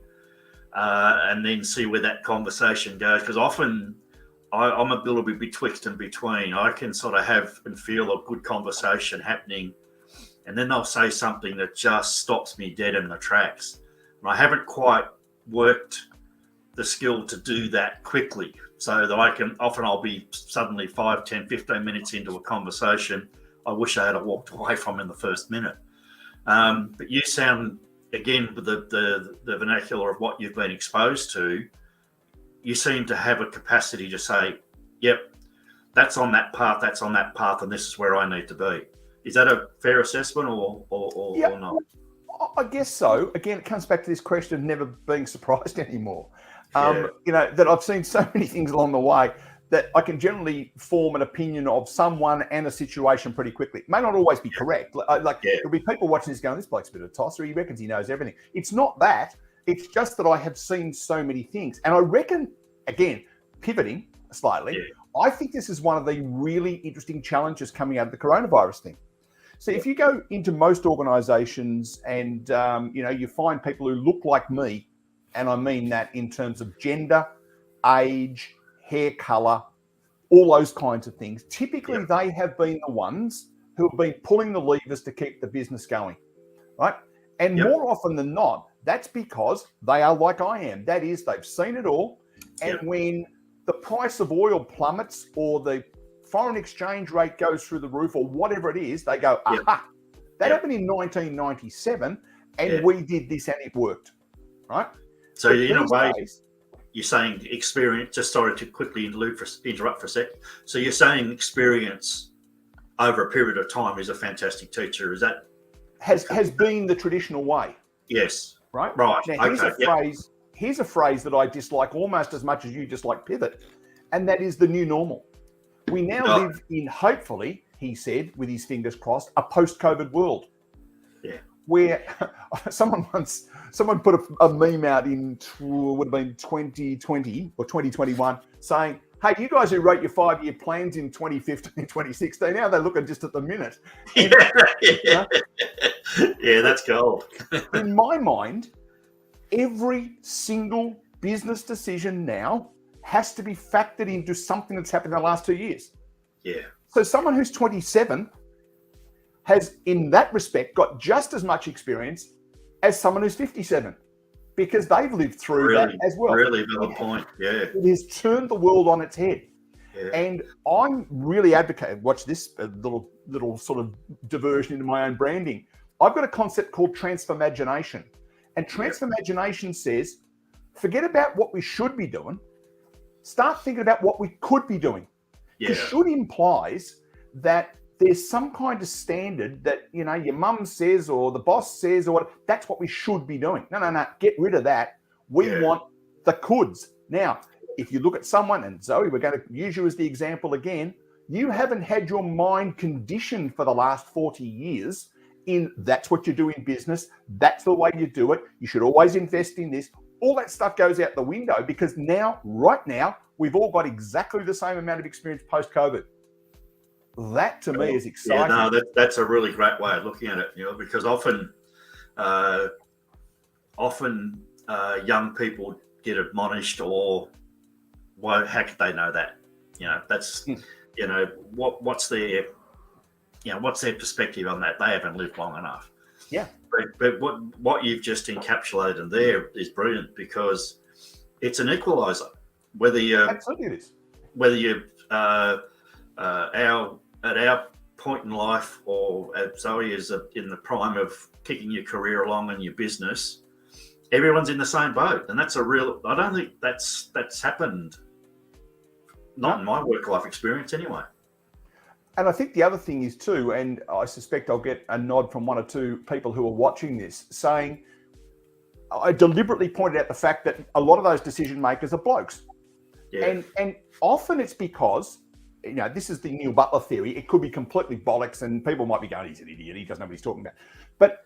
and then see where that conversation goes? Because often I'm a little bit betwixt and between. I can sort of have and feel a good conversation happening, and then they'll say something that just stops me dead in the tracks. And I haven't quite worked the skill to do that quickly, so that I'll be suddenly 5, 10, 15 minutes into a conversation I wish I had walked away from in the first minute. But you sound, again, with the vernacular of what you've been exposed to, you seem to have a capacity to say, yep, that's on that path, and this is where I need to be. Is that a fair assessment or not? I guess so. Again, it comes back to this question of never being surprised anymore. That I've seen so many things along the way that I can generally form an opinion of someone and a situation pretty quickly. It may not always be correct. There'll be people watching this going, this bloke's a bit of a tosser. He reckons he knows everything. It's not that. It's just that I have seen so many things. And I reckon, again, pivoting slightly, I think this is one of the really interesting challenges coming out of the coronavirus thing. So if you go into most organisations and, you find people who look like me, and I mean that in terms of gender, age, hair colour, all those kinds of things. Typically, they have been the ones who have been pulling the levers to keep the business going, right? And more often than not, that's because they are like I am. That is, they've seen it all. And when the price of oil plummets or the foreign exchange rate goes through the roof or whatever it is, they go, aha, that happened in 1997 and we did this and it worked, right? So in a way, you're saying experience, just sorry to quickly interrupt for a sec. So you're saying experience over a period of time is a fantastic teacher. Is that? Has been the traditional way. Yes. Right? Right. Now, here's a phrase that I dislike almost as much as you dislike pivot, and that is the new normal. We now live in, hopefully, he said, with his fingers crossed, a post-COVID world. Yeah. Where someone put a meme out in, would have been 2020 or 2021, saying, hey, you guys who wrote your 5-year plans in 2015, 2016, now they're looking just at the minute. Yeah, that's gold. In my mind, every single business decision now has to be factored into something that's happened in the last 2 years. Yeah. So someone who's 27 has, in that respect, got just as much experience as someone who's 57 because they've lived through that as well. Really valid point, yeah. It has turned the world on its head. Yeah. And I'm really advocating, watch this little sort of diversion into my own branding. I've got a concept called transformagination. And transformagination says, forget about what we should be doing. Start thinking about what we could be doing. Because should implies that there's some kind of standard that, your mum says or the boss says or what, that's what we should be doing. No, get rid of that. We want the coulds. Now, if you look at someone, and Zoe, we're going to use you as the example again, you haven't had your mind conditioned for the last 40 years in that's what you do in business, that's the way you do it, you should always invest in this. All that stuff goes out the window because right now, we've all got exactly the same amount of experience post-COVID. That to me is exciting. Yeah, no, that's a really great way of looking at it, because often I often young people get admonished, or why? How could they know that? That's what's their what's their perspective on that? They haven't lived long enough. Yeah. But what you've just encapsulated there is brilliant, because it's an equalizer. Whether you're Absolutely it is. Whether you're at our point in life, or Zoe is in the prime of kicking your career along in your business, everyone's in the same boat, and that's a real. I don't think that's happened. Not in my work life experience, anyway. And I think the other thing is too, and I suspect I'll get a nod from one or two people who are watching this, saying, I deliberately pointed out the fact that a lot of those decision makers are blokes. Yeah. And often it's because, this is the Neil Butler theory. It could be completely bollocks, and people might be going, he's an idiot, he doesn't know what he's talking about. But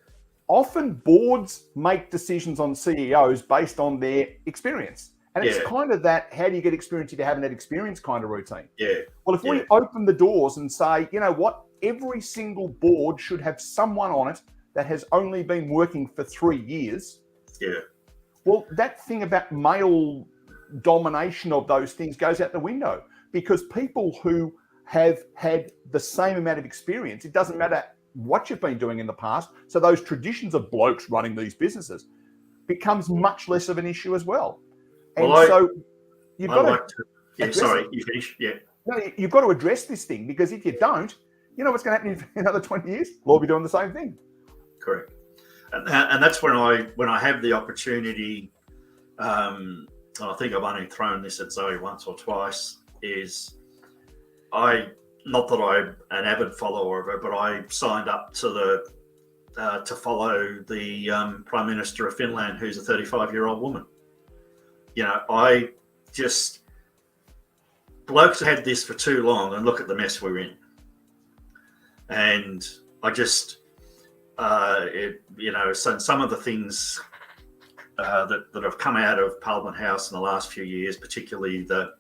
often boards make decisions on CEOs based on their experience. And it's kind of that, how do you get experience if you haven't had experience kind of routine? Yeah. Well, if we open the doors and say, you know what, every single board should have someone on it that has only been working for 3 years. Yeah. Well, that thing about male domination of those things goes out the window, because people who have had the same amount of experience, it doesn't matter what you've been doing in the past. So those traditions of blokes running these businesses becomes much less of an issue as well. And you've got to. Sorry, you finish. Yeah. No, you've got to address this thing, because if you don't, you know what's going to happen in another 20 years? We'll be doing the same thing. Correct. And that's when I have the opportunity. I think I've only thrown this at Zoe once or twice. Is not that I'm an avid follower of her, but I signed up to to follow the Prime Minister of Finland, who's a 35-year-old woman. Blokes had this for too long, and look at the mess we're in. And I just, some of the things that have come out of Parliament House in the last few years, particularly the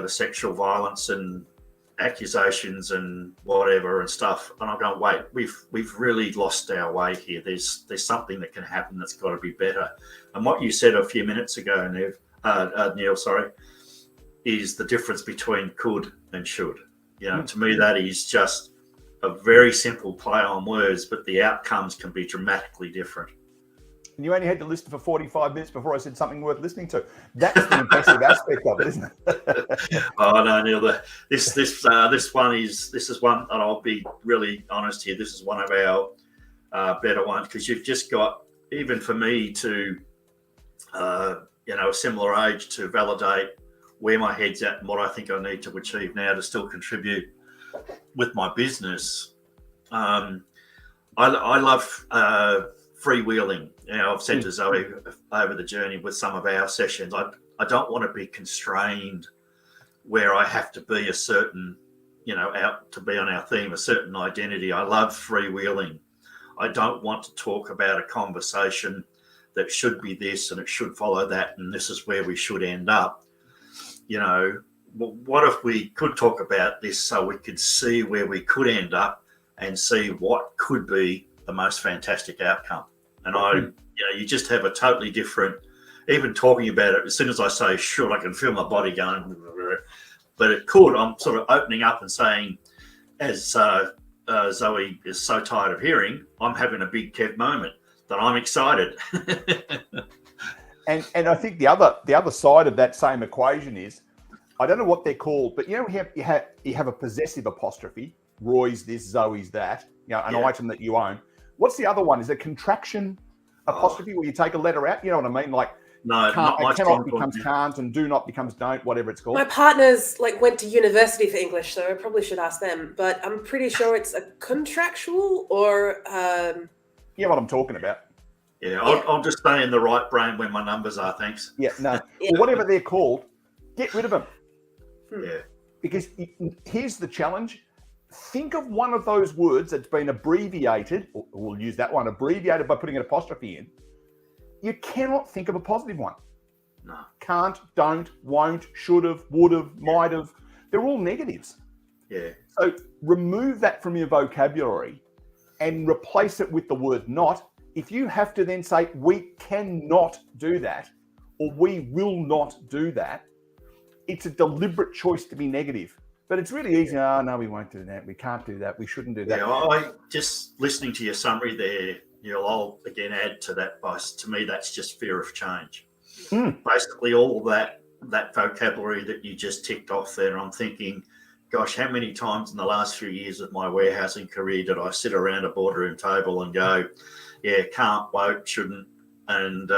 sexual violence and accusations and whatever and stuff. And I'm going, wait, we've really lost our way here. There's something that can happen that's got to be better. And what you said a few minutes ago, Neil, is the difference between could and should. To me, that is just a very simple play on words, but the outcomes can be dramatically different. And you only had to listen for 45 minutes before I said something worth listening to. That's the impressive aspect of it, isn't it? Oh no, Neil. This is one, and I'll be really honest here. This is one of our better ones, because you've just got, even for me to, a similar age, to validate where my head's at and what I think I need to achieve now to still contribute with my business. I love freewheeling. I've said to Zoe over the journey with some of our sessions, I don't want to be constrained where I have to be a certain, out to be on our theme, a certain identity. I love freewheeling. I don't want to talk about a conversation that should be this and it should follow that, and this is where we should end up. What if we could talk about this so we could see where we could end up and see what could be the most fantastic outcome? And you just have a totally different, even talking about it, as soon as I say should, I can feel my body going, but it could. I'm sort of opening up and saying, as Zoe is so tired of hearing, I'm having a big Kev moment that I'm excited. And I think the other side of that same equation is, I don't know what they're called, but you have a possessive apostrophe. Roy's this, Zoe's that. An item that you own. What's the other one? Is it contraction apostrophe, where you take a letter out? You know what I mean? Like, no, cannot becomes can't, and do not becomes don't, whatever it's called. My partners went to university for English, so I probably should ask them. But I'm pretty sure it's a contractual or. Yeah, what I'm talking about. Yeah, I'll just stay in the right brain where my numbers are, thanks. Yeah, no. Yeah. Well, whatever they're called, get rid of them. Yeah. Because here's the challenge. Think of one of those words that's been abbreviated, or we'll use that one, abbreviated by putting an apostrophe in. You cannot think of a positive one. No. Can't, don't, won't, should have, would have, might have. They're all negatives. Yeah. So remove that from your vocabulary and replace it with the word not, if you have to then say, we cannot do that, or we will not do that, it's a deliberate choice to be negative. But it's really easy. Oh, no, we won't do that. We can't do that. We shouldn't do that. Yeah, I just listening to your summary there, Neil, I'll again add to that. To me, that's just fear of change. Basically, all that vocabulary that you just ticked off there, I'm thinking, gosh, how many times in the last few years of my warehousing career did I sit around a boardroom table and go, yeah, can't, won't, shouldn't, and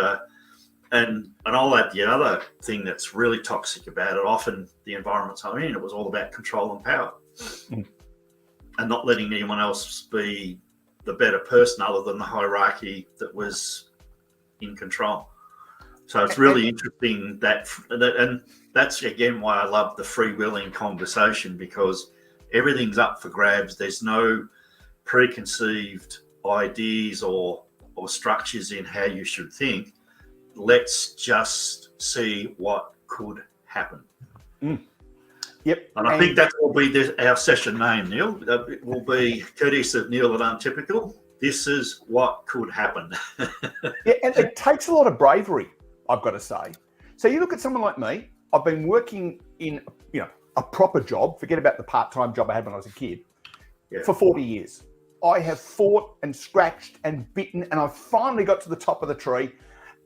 I'll add the other thing that's really toxic about it. Often the environments I'm in, it was all about control and power, and not letting anyone else be the better person other than the hierarchy that was in control. So it's really interesting and that's again why I love the freewheeling conversation, because everything's up for grabs. There's no preconceived ideas or structures in how you should think. Let's just see what could happen. Yep. And I think that will be our session name, Neil. It will be courteous of Neil at Untypical. This is what could happen. Yeah, and it takes a lot of bravery, I've got to say. So you look at someone like me. I've been working in, a proper job. Forget about the part-time job I had when I was a kid. Yeah. For 40 years. I have fought and scratched and bitten, and I finally got to the top of the tree.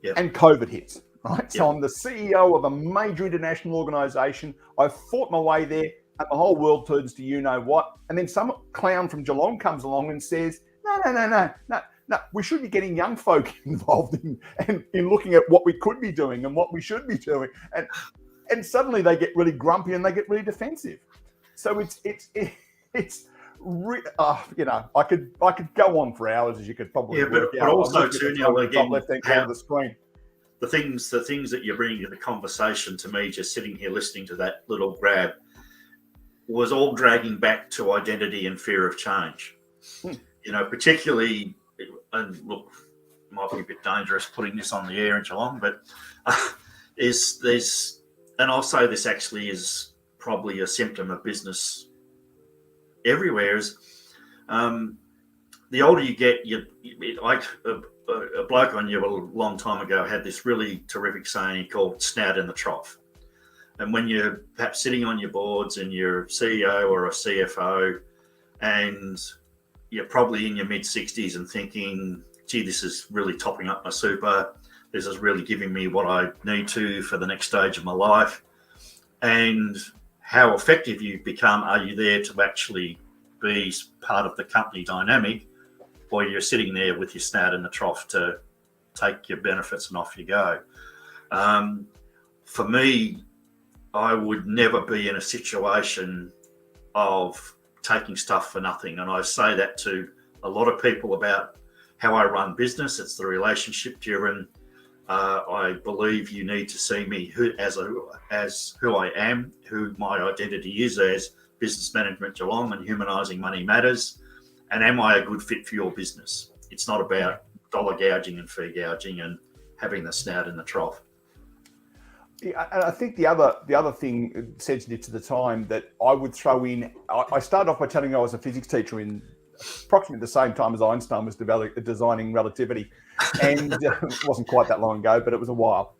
Yep. And COVID hits, right? Yep. So I'm the CEO of a major international organization. I've fought my way there, and the whole world turns to you know what. And then some clown from Geelong comes along and says, no. We should be getting young folk involved in looking at what we could be doing and what we should be doing. And suddenly they get really grumpy and they get really defensive. So it's I could go on for hours, as you could probably work out. But also too, Neil, again, left-hand corner of the screen. The things that you're bringing to the conversation, to me, just sitting here listening to that little grab, was all dragging back to identity and fear of change. Particularly, and look, it might be a bit dangerous putting this on the air in Geelong, but and I'll say this actually is probably a symptom of business everywhere, is the older you get, a bloke I knew a long time ago had this really terrific saying called snout in the trough. And when you're perhaps sitting on your boards and you're a CEO or a CFO and you're probably in your mid-60s and thinking, gee, this is really topping up my super, this is really giving me what I need to for the next stage of my life, and how effective you've become, are you there to actually be part of the company dynamic, or you're sitting there with your snout in the trough to take your benefits and off you go? For me, I would never be in a situation of taking stuff for nothing. And I say that to a lot of people about how I run business. It's the relationship driven. I believe you need to see me as who I am, who my identity is as Business Management Geelong and Humanising Money Matters. And am I a good fit for your business? It's not about dollar gouging and fee gouging and having the snout in the trough. Yeah, and I think the other thing sensitive to the time that I would throw in, I started off by telling you I was a physics teacher in approximately the same time as Einstein was designing relativity. And it wasn't quite that long ago, but it was a while.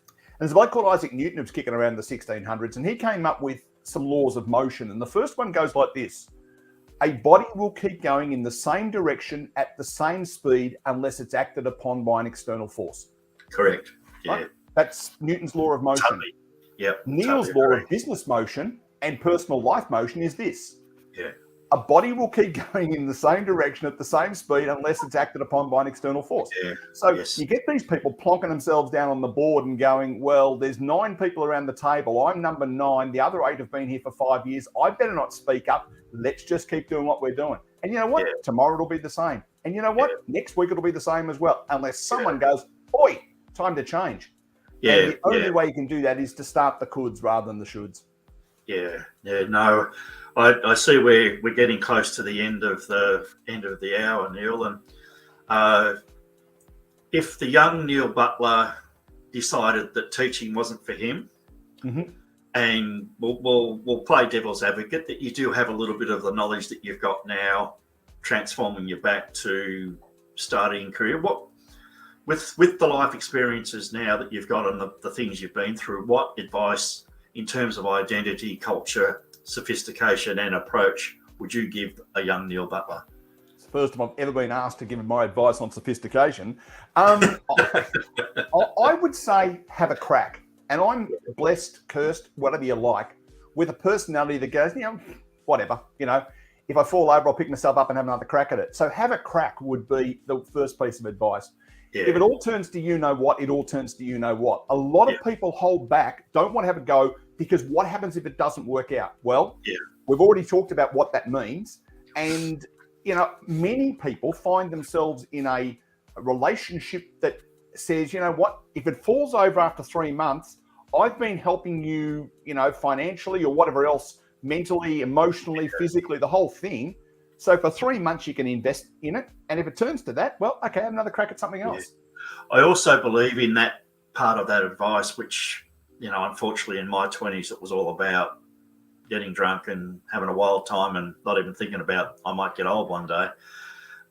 And there's a bloke called Isaac Newton who was kicking around in the 1600s, and he came up with some laws of motion. And the first one goes like this: a body will keep going in the same direction at the same speed unless it's acted upon by an external force. Correct. Yeah. Right? That's Newton's law of motion. Totally. Yep. Neil's law of business motion and personal life motion is this: yeah, a body will keep going in the same direction at the same speed unless it's acted upon by an external force. Yeah. So you get these people plonking themselves down on the board and going, well, there's 9 people around the table. I'm number 9. The other 8 have been here for 5 years. I better not speak up. Let's just keep doing what we're doing. And you know what? Yeah. Tomorrow it'll be the same. And you know what? Yeah. Next week it'll be the same as well, unless someone goes, oi, time to change. Yeah. And the only way you can do that is to start the coulds rather than the shoulds. Yeah. No, I see we're getting close to the end of the hour, Neil. And if the young Neil Butler decided that teaching wasn't for him, and we'll play devil's advocate, that you do have a little bit of the knowledge that you've got now, transforming you back to starting career, what with the life experiences now that you've got and the things you've been through, what advice in terms of identity, culture, sophistication and approach would you give a young Neil Butler? It's the first time I've ever been asked to give my advice on sophistication. I would say have a crack. And I'm blessed, cursed, whatever you like, with a personality that goes, whatever, if I fall over, I'll pick myself up and have another crack at it. So have a crack would be the first piece of advice. Yeah. If it all turns to it all turns to A lot of people hold back, don't want to have a go, because what happens if it doesn't work out? Well, we've already talked about what that means. And, many people find themselves in a relationship that says, if it falls over after 3 months, I've been helping you, financially or whatever else, mentally, emotionally, physically, the whole thing. So for 3 months, you can invest in it. And if it turns to that, well, okay, have another crack at something else. I also believe in that part of that advice, which, unfortunately in my 20s, it was all about getting drunk and having a wild time and not even thinking about I might get old one day.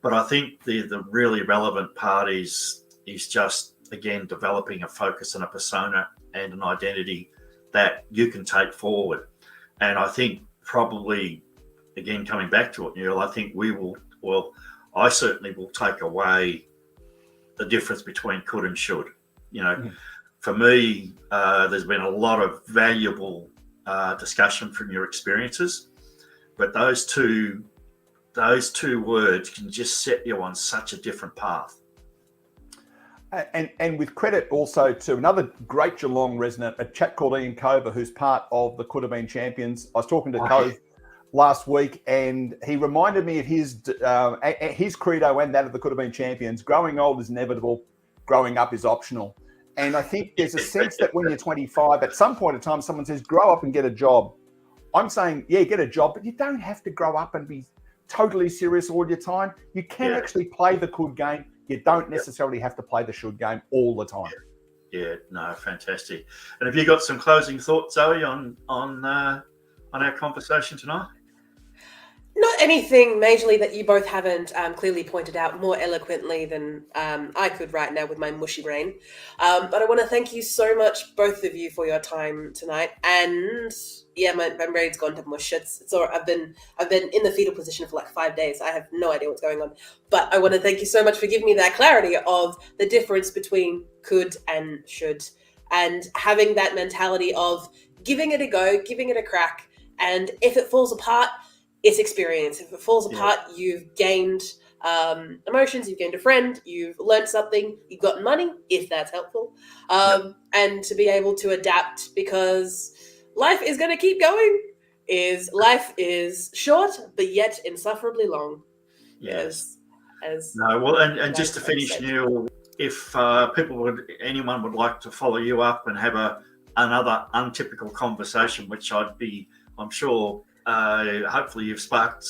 But I think the really relevant part is just, again, developing a focus and a persona and an identity that you can take forward. And I think probably, again, coming back to it, Neil, I think I certainly will take away the difference between could and should. For me, there's been a lot of valuable discussion from your experiences, but those two words can just set you on such a different path. And with credit also to another great Geelong resident, a chap called Ian Cover, who's part of the Could Have Been Champions. I was talking to Cove last week, and he reminded me of his credo and that of the Could Have Been Champions. Growing old is inevitable, growing up is optional. And I think there's a sense that when you're 25, at some point in time, someone says, grow up and get a job. I'm saying, get a job, but you don't have to grow up and be totally serious all your time. You can actually play the could game. You don't necessarily have to play the should game all the time. Yeah, no, fantastic. And have you got some closing thoughts, Zoe, on our conversation tonight? Not anything majorly that you both haven't clearly pointed out more eloquently than I could right now with my mushy brain. But I want to thank you so much, both of you, for your time tonight. And my brain's gone to mush. It's all, I've been in the fetal position for like 5 days. I have no idea what's going on. But I want to thank you so much for giving me that clarity of the difference between could and should, and having that mentality of giving it a go, giving it a crack. And if it falls apart, it's experience. If it falls apart, you've gained emotions, you've gained a friend, you've learned something, you've gotten money, if that's helpful. And to be able to adapt, because life is going to keep going. Life is short, but yet insufferably long. Yes. And just to finish, Neil, if anyone would like to follow you up and have another untypical conversation, which I'm sure, hopefully you've sparked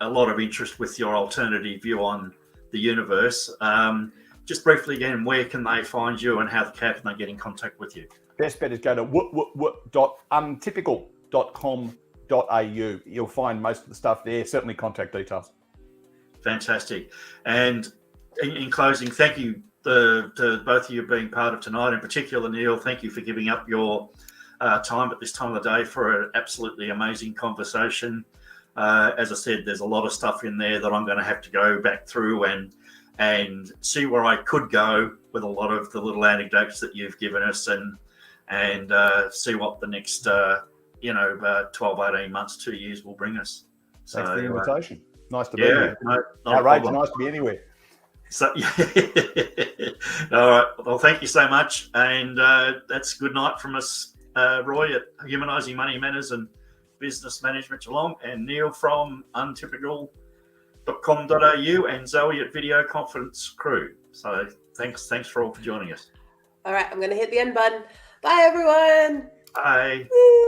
a lot of interest with your alternative view on the universe. Just briefly again, where can they find you and how can they get in contact with you? Best bet is go to untypical.com.au. You'll find most of the stuff there, certainly contact details. Fantastic. And in closing, thank you to both of you being part of tonight. In particular, Neil, thank you for giving up your time at this time of the day for an absolutely amazing conversation. As I said, there's a lot of stuff in there that I'm going to have to go back through and see where I could go with a lot of the little anecdotes that you've given us, and see what the next 12, 18 months, 2 years will bring us. Thanks for the invitation. Nice to be here. Outrageous, nice to be anywhere. So, all right. Well, thank you so much. And that's good night from us, Roy at Humanising Money Matters and Business Management Geelong, and Neil from Untypical.com.au, and Zoe at Video Conference Crew. So thanks for all for joining us. All right, I'm going to hit the end button. Bye, everyone. Bye. Woo.